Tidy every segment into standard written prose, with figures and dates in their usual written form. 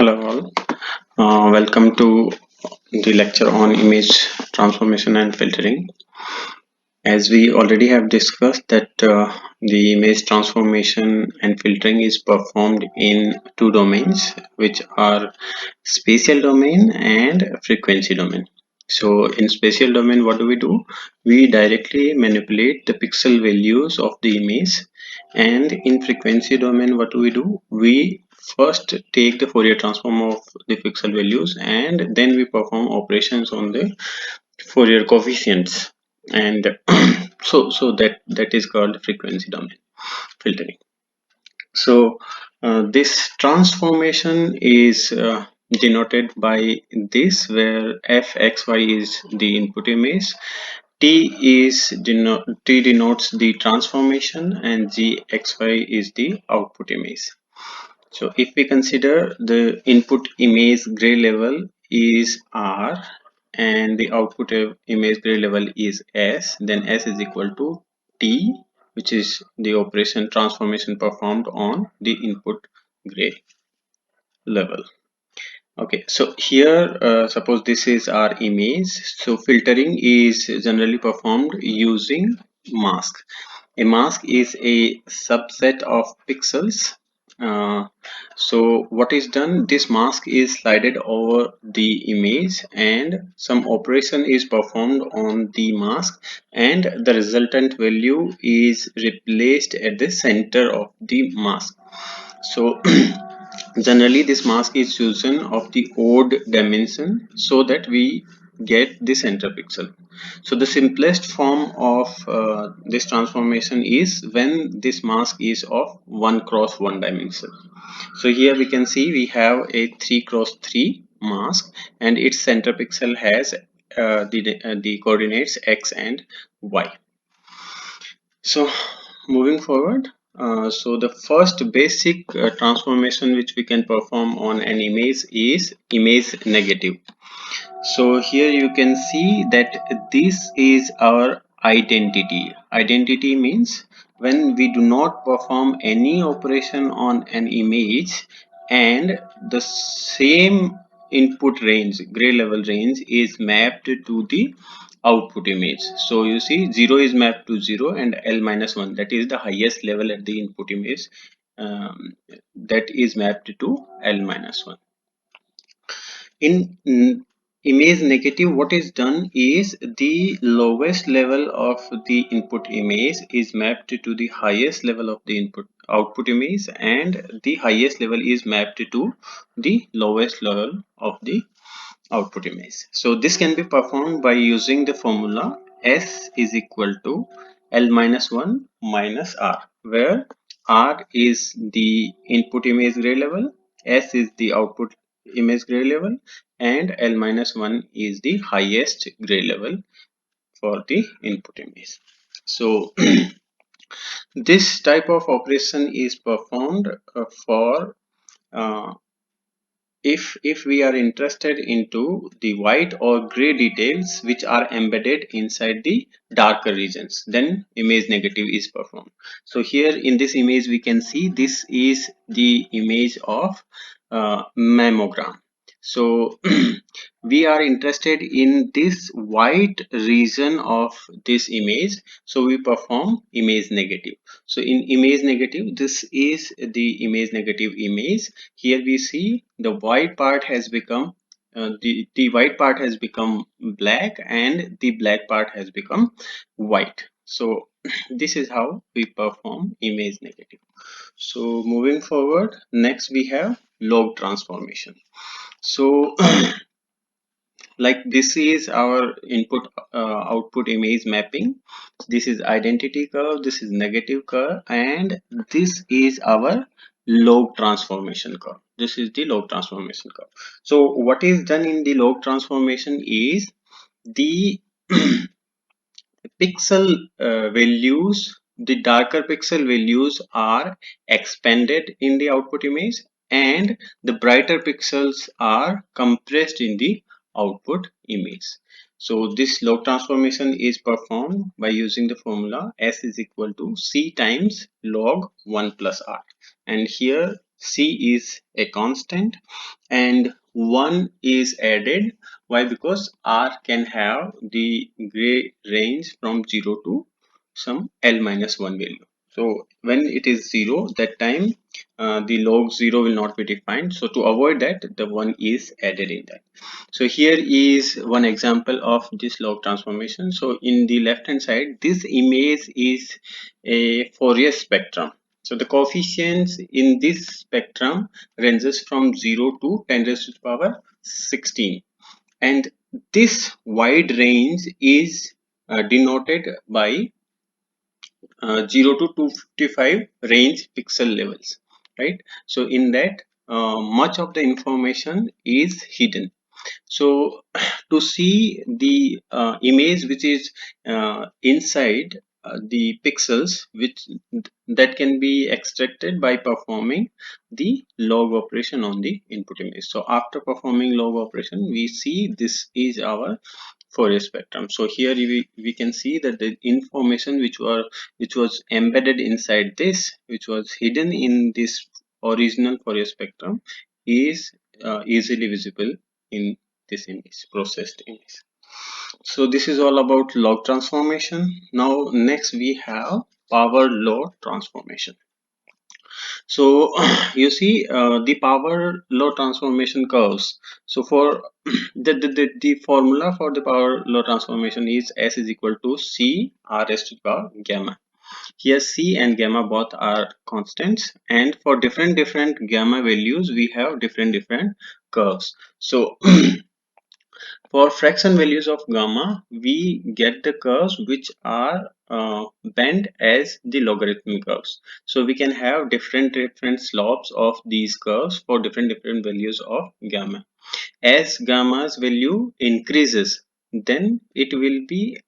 Hello all, welcome to the lecture on image transformation and filtering. As we already have discussed that the image transformation and filtering is performed in two domains, which are spatial domain and frequency domain. So in spatial domain, what do? We directly manipulate the pixel values of the image, and in frequency domain, what do? We first take the Fourier transform of the pixel values, and then we perform operations on the Fourier coefficients, and that is called frequency domain filtering. So this transformation is denoted by this, where fxy is the input image, t denotes the transformation, and gxy is the output image. So if we consider the input image gray level is R and the output image gray level is S, then S is equal to T, which is the operation transformation performed on the input gray level. Okay, so here suppose this is our image. So filtering is generally performed using mask. A mask is a subset of pixels. uh, so what is done, this mask is slided over the image and some operation is performed on the mask, and the resultant value is replaced at the center of the mask. So generally this mask is chosen of the odd dimension so that we get the center pixel. So the simplest form of this transformation is when this mask is of 1 cross 1 dimension. So here we can see we have a 3 cross 3 mask, and its center pixel has the coordinates x and y. So moving forward, so the first basic transformation which we can perform on an image is image negative. So here you can see that this is our identity. Identity means when we do not perform any operation on an image and the same input range, gray level range, is mapped to the output image. So you see 0 is mapped to 0 and L minus 1, that is the highest level at the input image, that is mapped to L minus 1. In image negative, what is done is the lowest level of the input image is mapped to the highest level of the input output image, and the highest level is mapped to the lowest level of the output image. So this can be performed by using the formula S is equal to L minus 1 minus R, where R is the input image gray level, S is the output image gray level, and L minus 1 is the highest gray level for the input image. So this type of operation is performed for uh, if we are interested into the white or gray details which are embedded inside the darker regions, then image negative is performed. So here in this image we can see this is the image of mammogram. So we are interested in this white region of this image, so we perform image negative. So in image negative, this is the image negative image. Here we see the white part has become the white part has become black and the black part has become white. So this is how we perform image negative. So moving forward, next we have log transformation. So like this is our input output image mapping. This is identity curve, this is negative curve, and this is our log transformation curve. This is the log transformation curve. So what is done in the log transformation is the pixel values, the darker pixel values are expanded in the output image, and the brighter pixels are compressed in the output image. So this log transformation is performed by using the formula S is equal to C times log 1 plus R, and here C is a constant, and 1 is added. Why? Because R can have the gray range from 0 to some L minus 1 value. So when it is 0, that time the log 0 will not be defined. So to avoid that, the 1 is added in that. So here is one example of this log transformation. So in the left hand side, this image is a Fourier spectrum. So the coefficients in this spectrum ranges from 0 to 10 raised to the power 16, and this wide range is denoted by 0 to 255 range pixel levels, right? So in that, much of the information is hidden. So to see the image which is inside the pixels, which that can be extracted by performing the log operation on the input image. So after performing log operation, we see this is our Fourier spectrum. So here we can see that the information which was embedded inside this, which was hidden in this original Fourier spectrum, is easily visible in this image, processed image. So this is all about log transformation. Now next we have power law transformation. So you see the power law transformation curves. So for the formula for the power law transformation is S is equal to C R S to the power gamma. Here C and gamma both are constants, and for different gamma values we have different curves. So for fraction values of gamma, we get the curves which are bent as the logarithmic curves. So we can have different slopes of these curves for different values of gamma. As gamma's value increases, then it will be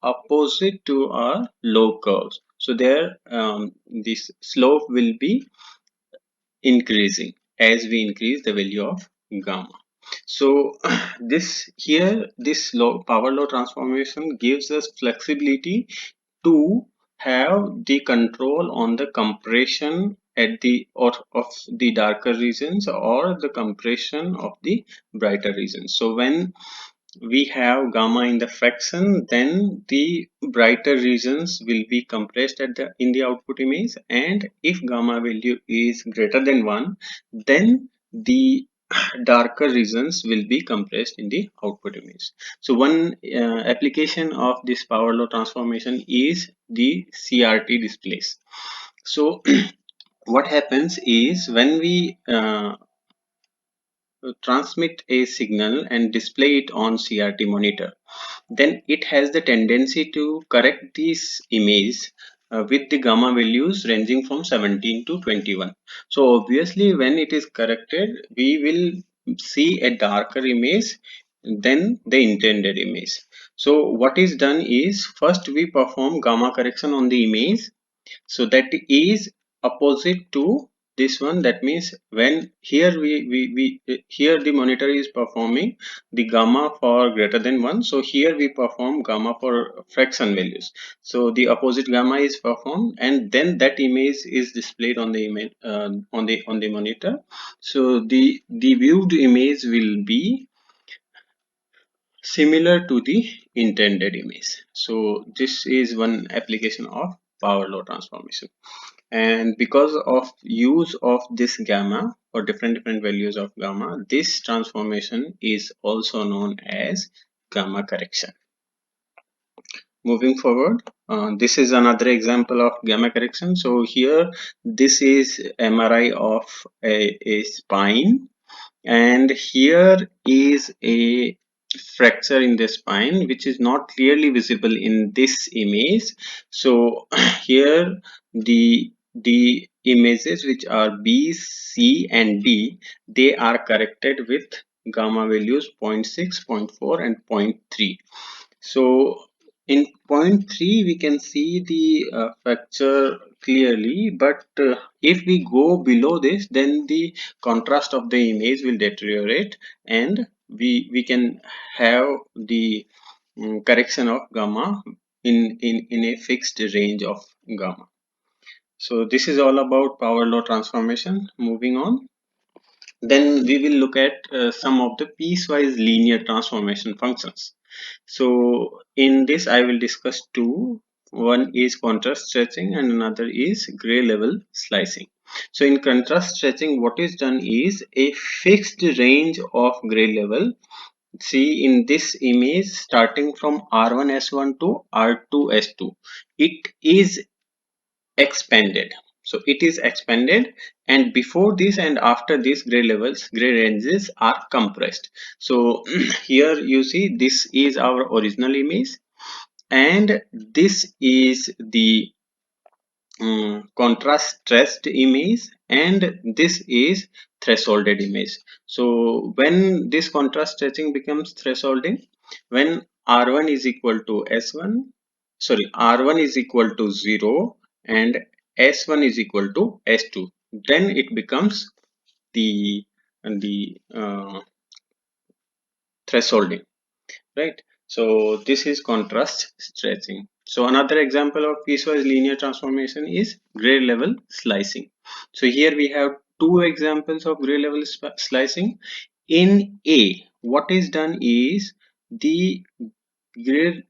opposite to our log curves. So there, this slope will be increasing as we increase the value of gamma. So this power law transformation gives us flexibility to have the control on the compression at the of the darker regions or the compression of the brighter regions. So when we have gamma in the fraction, then the brighter regions will be compressed at the in the output image, and if gamma value is greater than 1, then the darker regions will be compressed in the output image. So one application of this power law transformation is the CRT displays. So what happens is when we transmit a signal and display it on CRT monitor, then it has the tendency to correct this image with the gamma values ranging from 17 to 21. So obviously when it is corrected, we will see a darker image than the intended image. So what is done is, first we perform gamma correction on the image, so that is opposite to this one. That means when here here the monitor is performing the gamma for greater than 1, so here we perform gamma for fraction values. So the opposite gamma is performed, and then that image is displayed on the image on the monitor. So the viewed image will be similar to the intended image. So this is one application of power law transformation. And because of use of this gamma for different values of gamma, this transformation is also known as gamma correction. Moving forward, this is another example of gamma correction. So here this is MRI of a spine, and here is a fracture in the spine which is not clearly visible in this image. So here the images which are B, C and D, they are corrected with gamma values 0 0.6, 0 0.4 and 0.3. So in point 3 we can see the fracture clearly, but if we go below this, then the contrast of the image will deteriorate, and we can have the correction of gamma in a fixed range of gamma. So this is all about power law transformation. Moving on. Then we will look at some of the piecewise linear transformation functions. So in this I will discuss two. One is contrast stretching and another is gray level slicing. So in contrast stretching, what is done is a fixed range of gray level. See in this image starting from R1S1 to R2S2, it is expanded. So it is expanded, and before this and after this gray ranges are compressed. So here you see this is our original image, and this is the contrast stressed image, and this is thresholded image. So when this contrast stretching becomes thresholding, when R1 is equal to S1, sorry, R1 is equal to 0 and S1 is equal to S2, then it becomes the thresholding, right? So this is contrast stretching. So another example of piecewise linear transformation is gray level slicing. So here we have two examples of gray level slicing. In A, what is done is the gray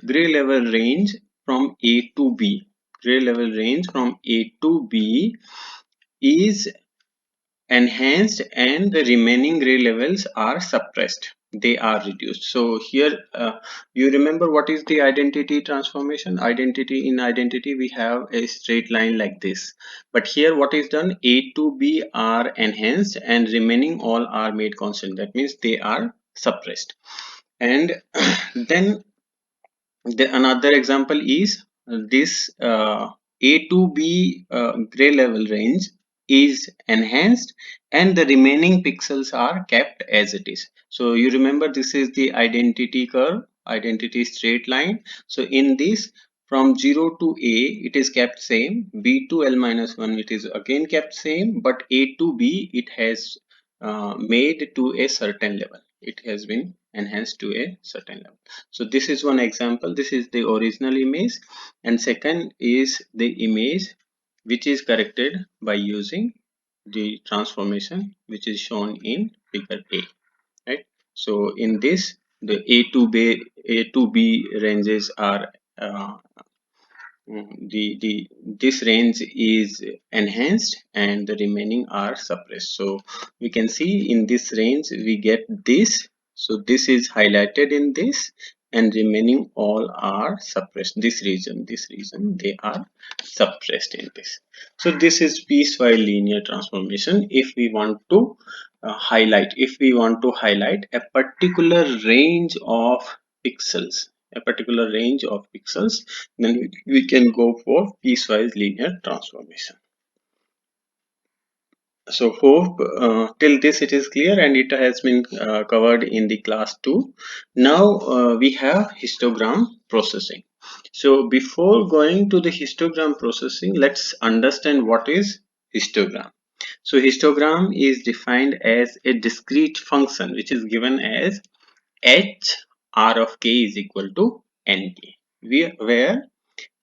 level range from A to B, gray level range from A to B is enhanced and the remaining gray levels are suppressed, they are reduced. So here you remember what is the identity transformation. Identity we have a straight line like this, but here what is done, A to B are enhanced and remaining all are made constant, that means they are suppressed. And then another example is this A to B gray level range is enhanced and the remaining pixels are kept as it is. So you remember this is the identity curve, identity straight line. So in this, from 0 to A it is kept same, B to L minus 1 it is again kept same, but A to B it has made to a certain level, it has been enhanced to a certain level. So this is one example, this is the original image, and second is the image which is corrected by using the transformation which is shown in figure A, right? So in this, the A to B ranges are the this range is enhanced and the remaining are suppressed. So we can see in this range we get this, so this is highlighted in this, and remaining all are suppressed, this region they are suppressed in this. So this is piecewise linear transformation. If we want to highlight a particular range of pixels, then we can go for piecewise linear transformation. So hope till this it is clear and it has been covered in the class 2. Now we have histogram processing. So before going to the histogram processing, let's understand what is histogram. So histogram is defined as a discrete function which is given as h r of k is equal to nk, where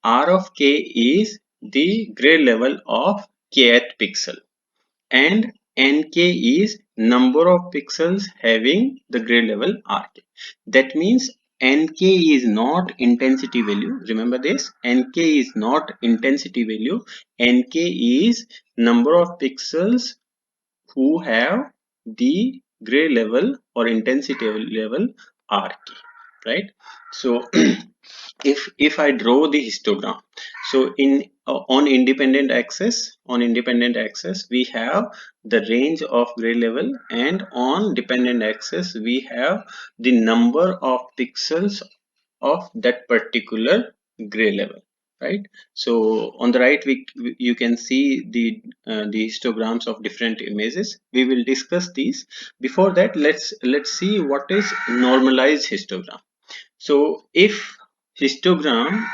r of k is the gray level of kth pixel and nk is number of pixels having the gray level rk. That means nk is not intensity value, remember this, nk is not intensity value, nk is number of pixels who have the gray level or intensity level rk, right? So if I draw the histogram, so in on independent axis we have the range of gray level, and on dependent axis we have the number of pixels of that particular gray level, right? So on the right you can see the histograms of different images. We will discuss these. Before that, let's see what is normalized histogram. So if histogram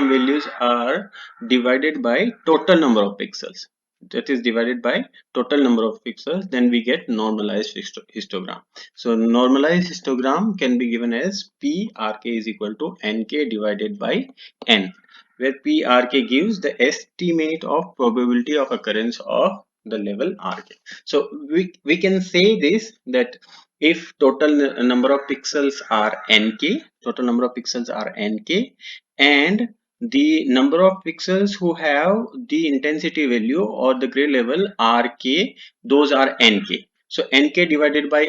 values are divided by total number of pixels, that is divided by total number of pixels, then we get normalized histogram. So normalized histogram can be given as p rk is equal to nk divided by n. where PRK gives the estimate of probability of occurrence of the level RK. So we can say this, that if total number of pixels are NK, total number of pixels are NK, and the number of pixels who have the intensity value or the gray level RK, those are NK. So NK divided by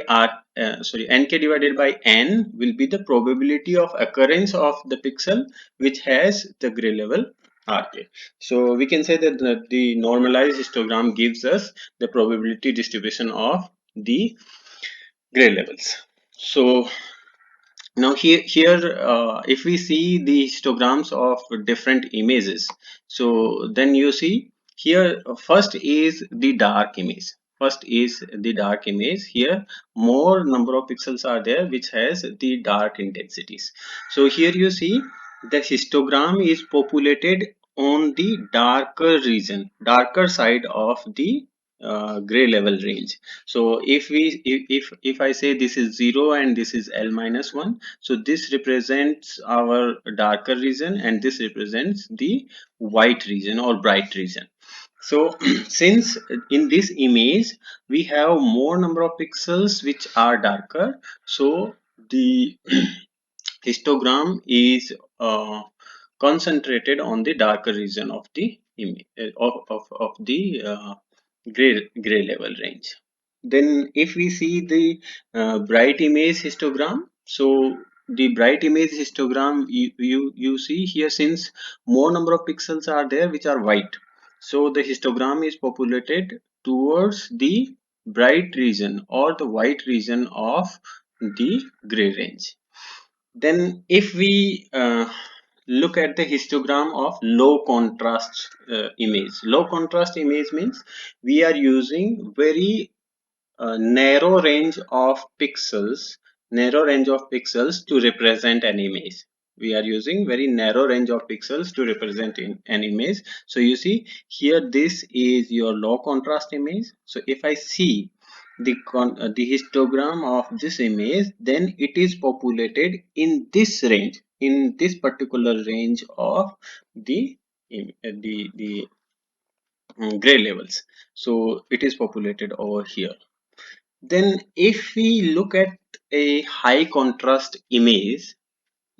NK divided by N will be the probability of occurrence of the pixel which has the gray level RK. So we can say that the normalized histogram gives us the probability distribution of the gray levels. So now if we see the histograms of different images, so then you see here first is the dark image. First is the dark image. Here more number of pixels are there which has the dark intensities. So here you see the histogram is populated on the darker region, darker side of the gray level range. So if I say this is 0 and this is L minus 1, so this represents our darker region and this represents the white region or bright region. So since in this image we have more number of pixels which are darker, so the histogram is concentrated on the darker region of the image of the gray level range. Then if we see the bright image histogram, so the bright image histogram, you see here, since more number of pixels are there which are white, so the histogram is populated towards the bright region or the white region of the gray range. Then if we look at the histogram of low contrast image. Low contrast image means we are using very narrow range of pixels to represent an image. We are using very narrow range of pixels to represent an image. So you see here, this is your low contrast image. So if I see the histogram of this image, then it is populated in this range, in this particular range of the gray levels. So it is populated over here. Then if we look at a high contrast image,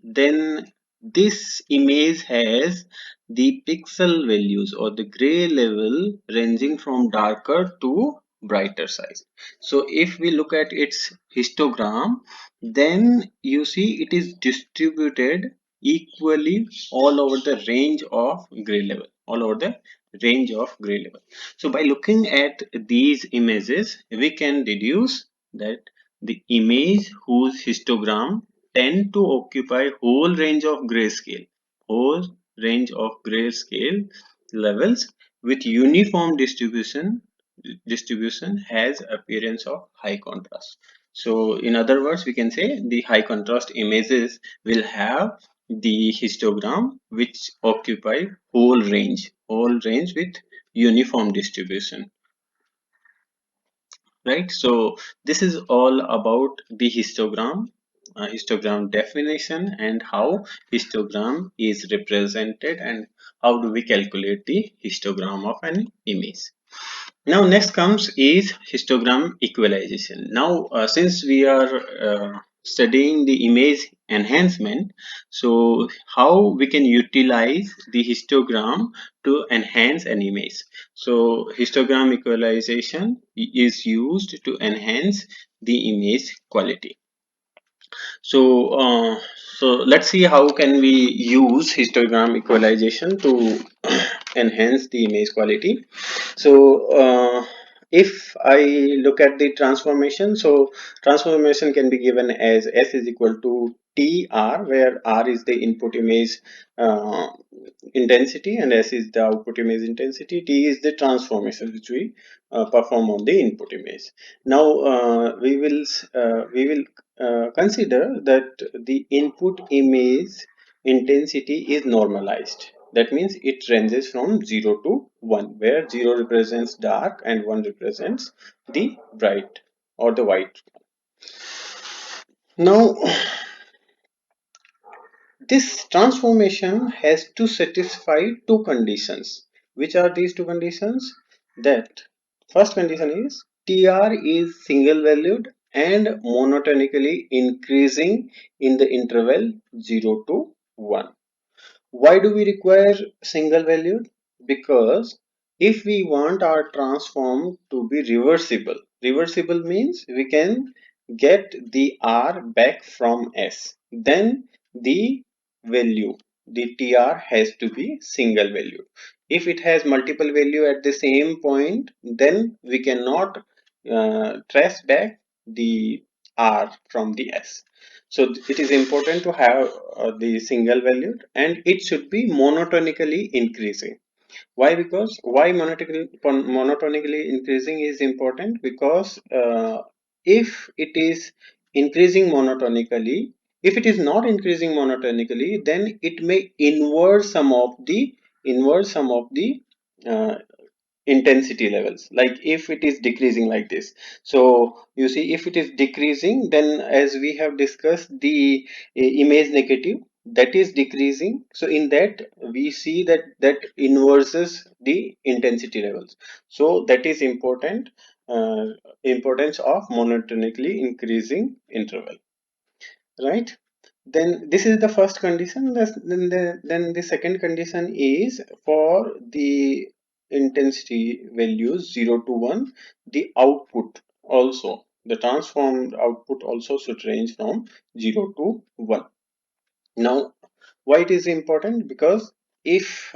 then this image has the pixel values or the gray level ranging from darker to brighter side. So if we look at its histogram, then you see it is distributed equally all over the range of gray level, all over the range of gray level. So by looking at these images, we can deduce that the image whose histogram tend to occupy whole range of grayscale, whole range of grayscale levels with uniform distribution has appearance of high contrast. So in other words, we can say the high contrast images will have the histogram which occupy whole range with uniform distribution, right? So this is all about the histogram definition and how histogram is represented and how do we calculate the histogram of an image. Now next comes is histogram equalization. Now since we are studying the image enhancement, so how we can utilize the histogram to enhance an image. So histogram equalization is used to enhance the image quality. So so let's see how can we use histogram equalization to enhance the image quality. So if I look at the transformation, so transformation can be given as S is equal to TR, where R is the input image intensity and S is the output image intensity. T is the transformation which we perform on the input image. Now we will consider that the input image intensity is normalized. That means it ranges from 0 to 1, where 0 represents dark and 1 represents the bright or the white. Now This transformation has to satisfy two conditions. Which are these two conditions? That first condition is TR is single valued and monotonically increasing in the interval 0 to 1. Why do we require single valued? Because if we want our transform to be reversible means we can get the R back from S. Then the value, the TR has to be single value. If it has multiple value at the same point, then we cannot trace back the R from the S. So it is important to have the single valued, and it should be monotonically increasing. Why? Because why monotonically increasing is important, because if it is increasing monotonically, if it is not increasing monotonically, then it may invert some of the uh, intensity levels, like if it is decreasing like this. So you see, if it is decreasing, then as we have discussed, the image negative, that is decreasing. So in that we see that inverses the intensity levels. So that is important, uh, importance of monotonically increasing interval, right? Then this is the first condition. Then the second condition is for the intensity values 0 to 1, the output also, the transformed output also should range from 0 to 1. Now, why it is important? Because if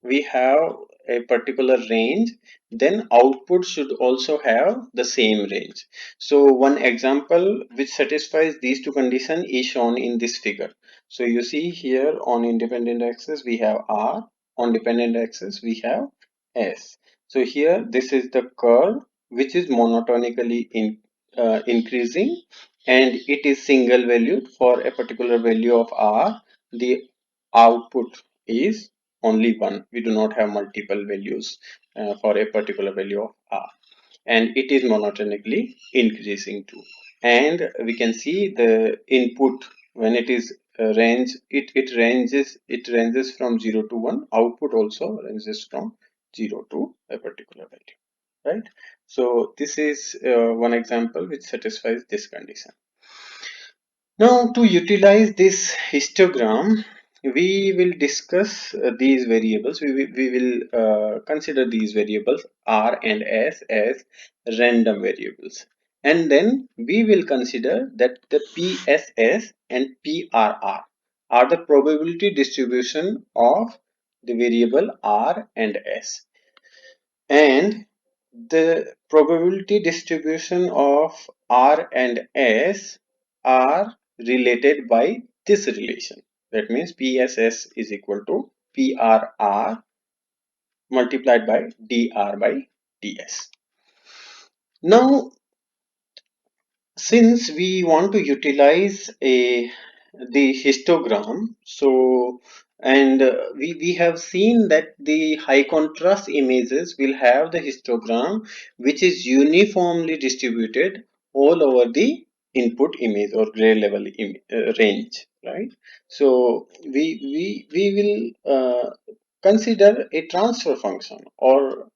we have a particular range, then output should also have the same range. So one example which satisfies these two conditions is shown in this figure. So you see here, on independent axis we have R, on dependent axis we have S. So here this is the curve which is monotonically increasing, and it is single valued. For a particular value of R, the output is only one. We do not have multiple values for a particular value of R, and it is monotonically increasing too. And we can see the input, when it is it ranges from 0 to 1. Output also ranges from 0 to a particular value, right? So this is one example which satisfies this condition. Now, to utilize this histogram, we will discuss these variables. We will consider these variables R and S as random variables. And then we will consider that the PSS and PRR are the probability distribution of the variable R and S. And the probability distribution of R and S are related by this relation. That means PSS is equal to PRR multiplied by DR by DS. Now, since we want to utilize the histogram, so and we have seen that the high contrast images will have the histogram which is uniformly distributed all over the input image or gray level range, right? So we will consider a transfer function, or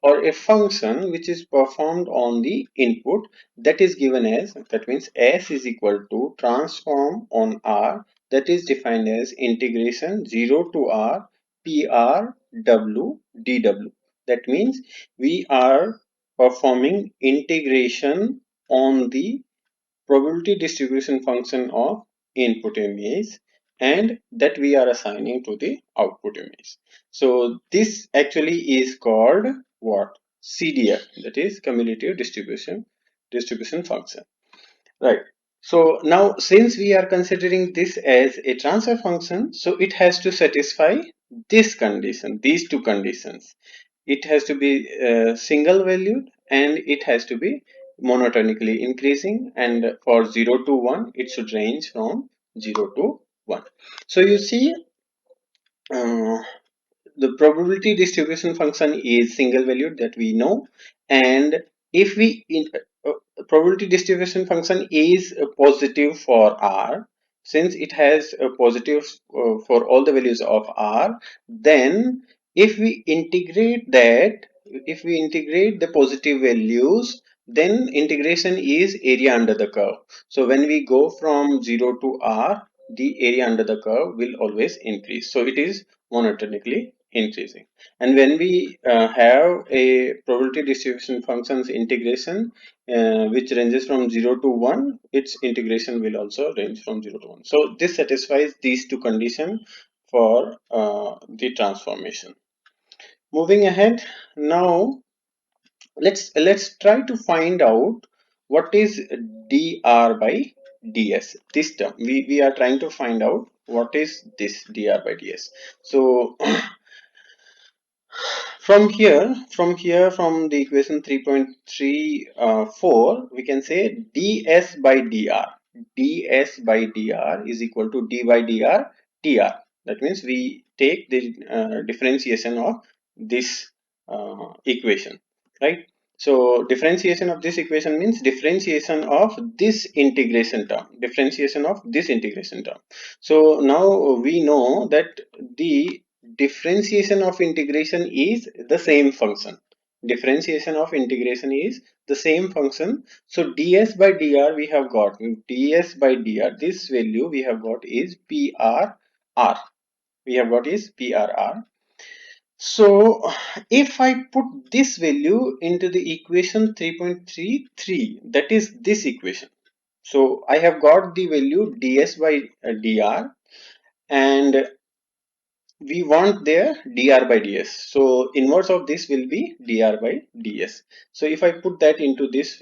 a function which is performed on the input, that is given as, that means S is equal to transform on R, that is defined as integration 0 to R PR W dW. That means we are performing integration on the probability distribution function of input image, and that we are assigning to the output image. So this actually is called what? CDF, that is cumulative distribution function, right? So now, since we are considering this as a transfer function, so it has to satisfy this condition, these two conditions. It has to be single valued, and it has to be monotonically increasing, and for 0 to 1 it should range from 0 to 1. So you see, uh, the probability distribution function is single valued, that we know. And if we probability distribution function is positive for R, since it has a positive for all the values of r, then if we integrate that, if we integrate the positive values, then integration is area under the curve. So when we go from 0 to r, the area under the curve will always increase. So it is monotonically increasing. And when we have a probability distribution functions integration which ranges from 0 to 1, its integration will also range from 0 to 1. So this satisfies these two conditions for the transformation. Moving ahead, now let's try to find out what is dr by ds. This term we are trying to find out what is this dr by ds. So from the equation 3.34, we can say ds by dr. ds by dr is equal to d by dr tr. That means we take the differentiation of this equation, right? So differentiation of this equation means differentiation of this integration term, differentiation of this integration term. So now we know that the differentiation of integration is the same function. Differentiation of integration is the same function. So ds by dr we have got ds by dr. This value we have got is prr. We have got is prr. So if I put this value into the equation 3.33, that is this equation. So I have got the value ds by dr, and we want there dr by ds. So inverse of this will be dr by ds. So if I put that into this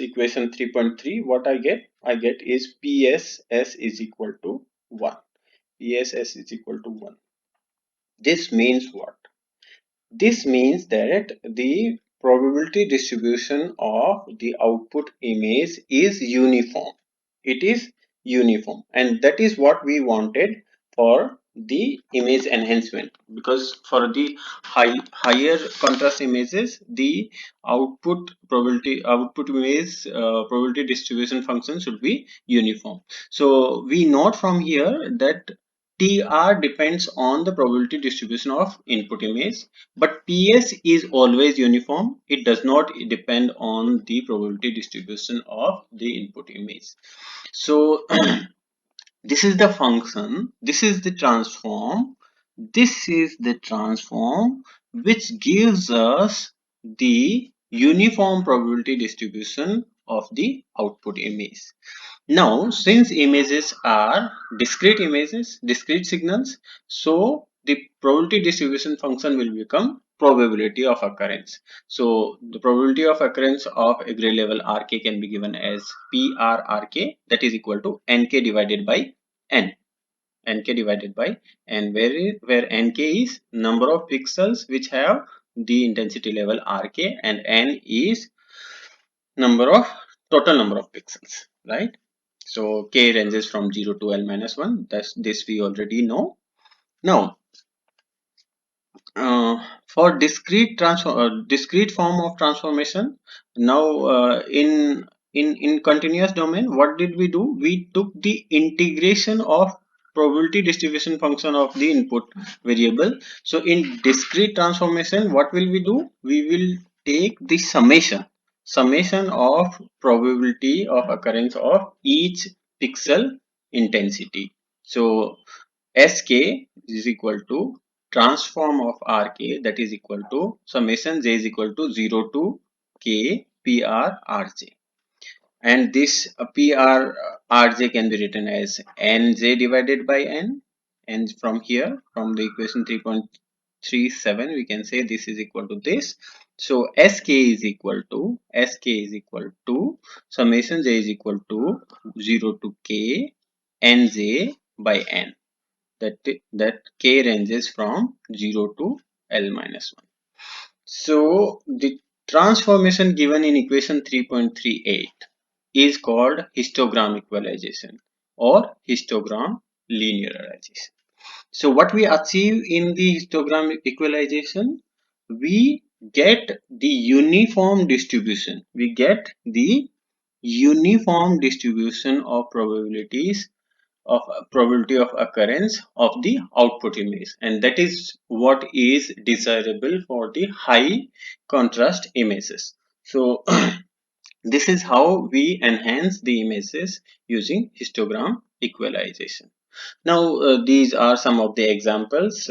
equation 3.3, what I get is pss is equal to 1. pss is equal to 1. This means what? This means that the probability distribution of the output image is uniform. It is uniform, and that is what we wanted for the image enhancement, because for the higher contrast images, the output image probability distribution function should be uniform. So we note from here that TR depends on the probability distribution of input image, but PS is always uniform. It does not depend on the probability distribution of the input image. So this is the function, this is the transform, this is the transform which gives us the uniform probability distribution of the output image. Now, since images are discrete images, discrete signals, so the probability distribution function will become probability of occurrence. So the probability of occurrence of a gray level RK can be given as PRRK, that is equal to NK divided by N. NK divided by N, where NK is number of pixels which have the intensity level RK, and N is total number of pixels, right? So k ranges from 0 to l minus 1. That's this we already know. Now, for discrete form of transformation, now in continuous domain, what did we do? We took the integration of probability distribution function of the input variable. So in discrete transformation, what will we do? We will take the summation of probability of occurrence of each pixel intensity. So Sk is equal to transform of Rk, that is equal to summation j is equal to 0 to k PRRj, and this PRRj can be written as Nj divided by N, and from here, from the equation 3.37, we can say this is equal to this. So Sk is equal to summation j is equal to 0 to k Nj by N, that k ranges from 0 to L minus 1. So the transformation given in equation 3.38 is called histogram equalization or histogram linearization. So what we achieve in the histogram equalization, we get the uniform distribution. We get the uniform distribution of probabilities probability of occurrence of the output image, and that is what is desirable for the high contrast images. So this is how we enhance the images using histogram equalization. Now, these are some of the examples.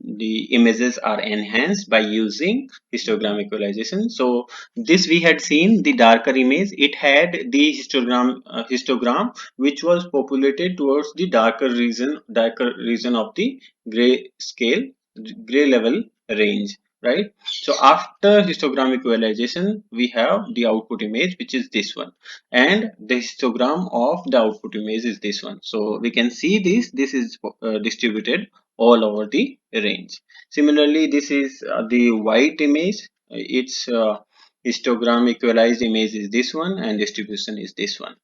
The images are enhanced by using histogram equalization. So, this we had seen the darker image. It had the histogram which was populated towards the darker region of the gray scale, gray level range, right? So, after histogram equalization, we have the output image, which is this one, and the histogram of the output image is this one. So we can see this is distributed all over the range. Similarly, this is the white image. Its histogram equalized image is this one, and distribution is this one.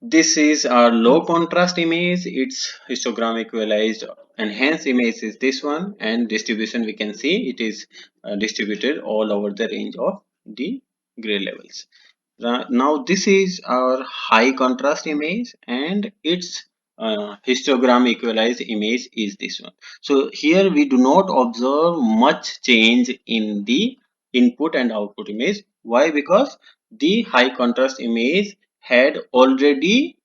This is our low contrast image. Its histogram equalized enhanced image is this one, and distribution we can see it is distributed all over the range of the gray levels. Now this is our high contrast image, and its histogram equalized image is this one. So here we do not observe much change in the input and output image. Why? Because the high contrast image had already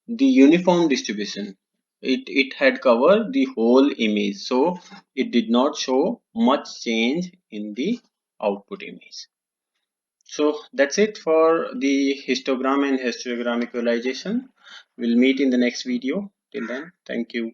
the uniform distribution. It had covered the whole image, so it did not show much change in the output image. So that's it for the histogram and histogram equalization. We'll meet in the next video. Till then, thank you.